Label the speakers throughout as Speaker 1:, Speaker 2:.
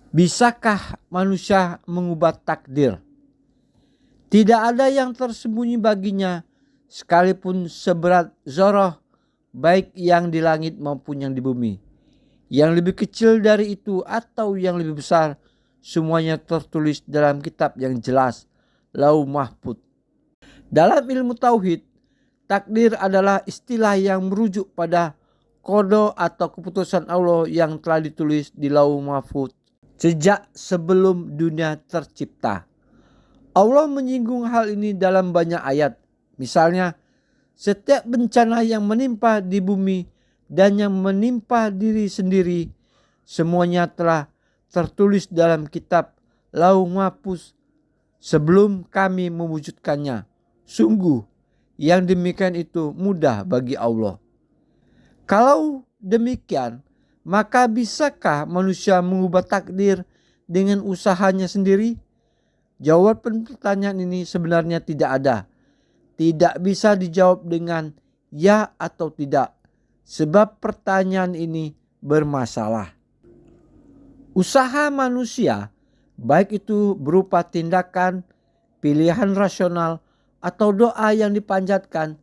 Speaker 1: Bisakah manusia mengubah takdir? Tidak ada yang tersembunyi baginya, sekalipun seberat zoroh, baik yang di langit maupun yang di bumi. Yang lebih kecil dari itu atau yang lebih besar, semuanya tertulis dalam kitab yang jelas, Lauh Mahfuz. Dalam ilmu tauhid, takdir adalah istilah yang merujuk pada qada atau keputusan Allah yang telah ditulis di Lauh Mahfuz sejak sebelum dunia tercipta. Allah menyinggung hal ini dalam banyak ayat. Misalnya, setiap bencana yang menimpa di bumi dan yang menimpa diri sendiri, semuanya telah tertulis dalam kitab Lauh Mahfuz sebelum kami mewujudkannya. Sungguh, yang demikian itu mudah bagi Allah. Kalau demikian, maka bisakah manusia mengubah takdir dengan usahanya sendiri? Jawaban pertanyaan ini sebenarnya tidak ada. Tidak bisa dijawab dengan ya atau tidak, sebab pertanyaan ini bermasalah. Usaha manusia, baik itu berupa tindakan, pilihan rasional, atau doa yang dipanjatkan,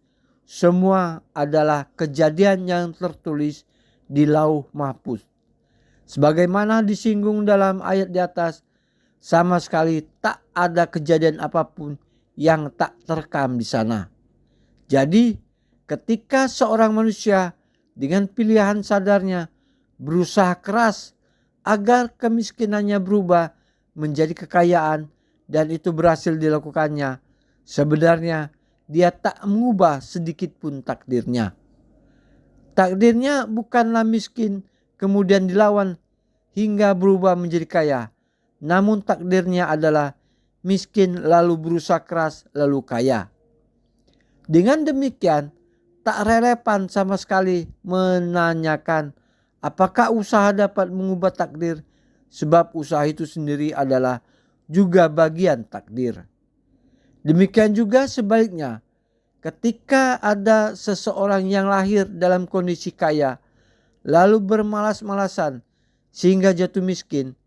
Speaker 1: semua adalah kejadian yang tertulis di Lauh Mahfuz. Sebagaimana disinggung dalam ayat di atas, sama sekali tak ada kejadian apapun yang tak terekam di sana. Jadi, ketika seorang manusia dengan pilihan sadarnya berusaha keras agar kemiskinannya berubah menjadi kekayaan dan itu berhasil dilakukannya, sebenarnya dia tak mengubah sedikit pun takdirnya. Takdirnya bukanlah miskin kemudian dilawan hingga berubah menjadi kaya. Namun takdirnya adalah miskin lalu berusaha keras lalu kaya. Dengan demikian tak relevan sama sekali menanyakan apakah usaha dapat mengubah takdir, sebab usaha itu sendiri adalah juga bagian takdir. Demikian juga sebaliknya, ketika ada seseorang yang lahir dalam kondisi kaya, lalu bermalas-malasan sehingga jatuh miskin,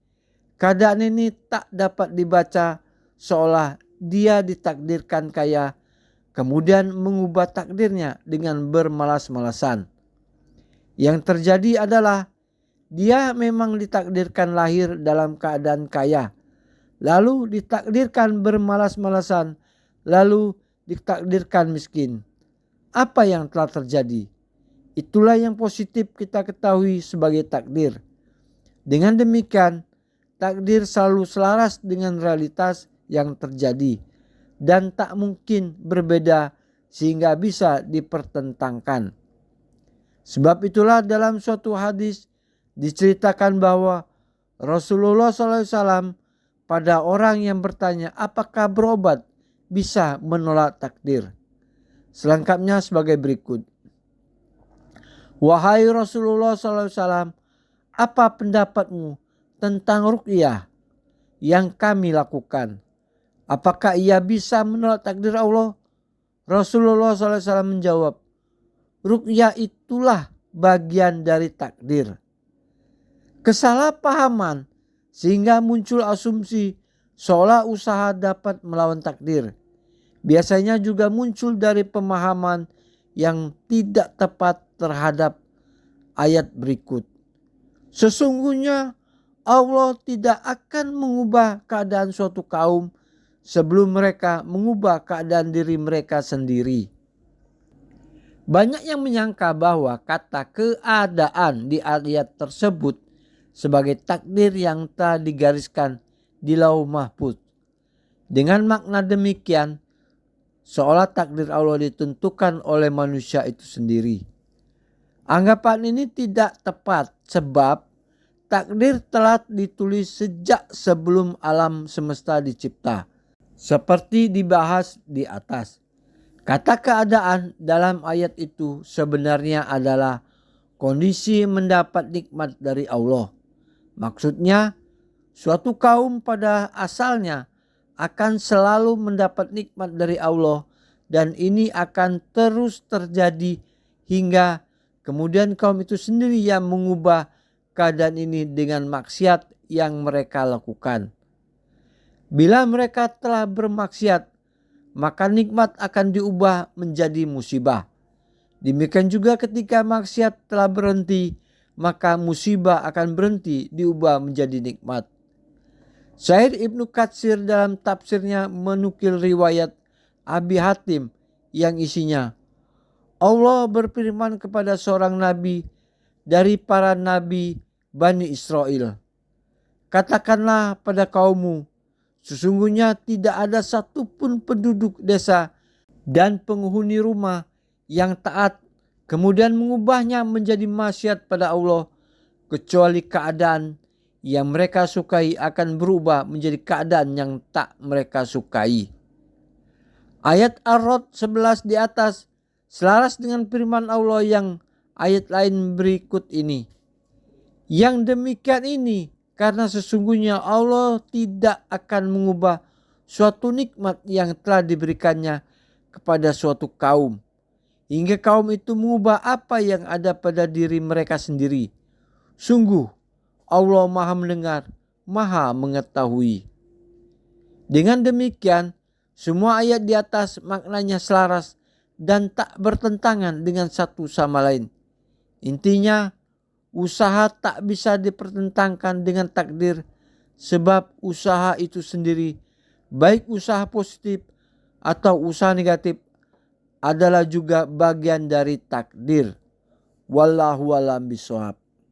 Speaker 1: keadaan ini tak dapat dibaca seolah dia ditakdirkan kaya, kemudian mengubah takdirnya dengan bermalas-malasan. Yang terjadi adalah dia memang ditakdirkan lahir dalam keadaan kaya, lalu ditakdirkan bermalas-malasan, lalu ditakdirkan miskin. Apa yang telah terjadi? Itulah yang positif kita ketahui sebagai takdir. Dengan demikian, takdir selalu selaras dengan realitas yang terjadi dan tak mungkin berbeda sehingga bisa dipertentangkan. Sebab itulah dalam suatu hadis diceritakan bahwa Rasulullah SAW pada orang yang bertanya apakah berobat bisa menolak takdir. Selengkapnya sebagai berikut. Wahai Rasulullah SAW, apa pendapatmu tentang ruqyah yang kami lakukan? Apakah ia bisa menolak takdir Allah? Rasulullah SAW menjawab, ruqyah itulah bagian dari takdir. Kesalahpahaman sehingga muncul asumsi seolah usaha dapat melawan takdir. Biasanya juga muncul dari pemahaman yang tidak tepat terhadap ayat berikut. Sesungguhnya Allah tidak akan mengubah keadaan suatu kaum sebelum mereka mengubah keadaan diri mereka sendiri. Banyak yang menyangka bahwa kata keadaan di ayat tersebut sebagai takdir yang telah digariskan di Lauh Mahfuz. Dengan makna demikian, seolah takdir Allah ditentukan oleh manusia itu sendiri. Anggapan ini tidak tepat sebab takdir telah ditulis sejak sebelum alam semesta dicipta. Seperti dibahas di atas. Kata keadaan dalam ayat itu sebenarnya adalah kondisi mendapat nikmat dari Allah. Maksudnya, suatu kaum pada asalnya akan selalu mendapat nikmat dari Allah dan ini akan terus terjadi hingga kemudian kaum itu sendiri yang mengubah keadaan ini dengan maksiat yang mereka lakukan. Bila mereka telah bermaksiat, maka nikmat akan diubah menjadi musibah. Demikian juga ketika maksiat telah berhenti, maka musibah akan berhenti diubah menjadi nikmat. Syahid Ibnu Katsir dalam tafsirnya menukil riwayat Abi Hatim yang isinya, Allah berfirman kepada seorang nabi dari para nabi Bani Israel, katakanlah pada kaummu, sesungguhnya tidak ada satupun penduduk desa dan penghuni rumah yang taat kemudian mengubahnya menjadi maksiat pada Allah, kecuali keadaan yang mereka sukai akan berubah menjadi keadaan yang tak mereka sukai. Ayat Ar-Rod 11 di atas selaras dengan firman Allah yang ayat lain berikut ini. Yang demikian ini karena sesungguhnya Allah tidak akan mengubah suatu nikmat yang telah diberikannya kepada suatu kaum, hingga kaum itu mengubah apa yang ada pada diri mereka sendiri. Sungguh Allah Maha mendengar, Maha mengetahui. Dengan demikian, semua ayat di atas maknanya selaras dan tak bertentangan dengan satu sama lain. Intinya, usaha tak bisa dipertentangkan dengan takdir, sebab usaha itu sendiri, baik usaha positif atau usaha negatif, adalah juga bagian dari takdir. Wallahu a'lam bishawab.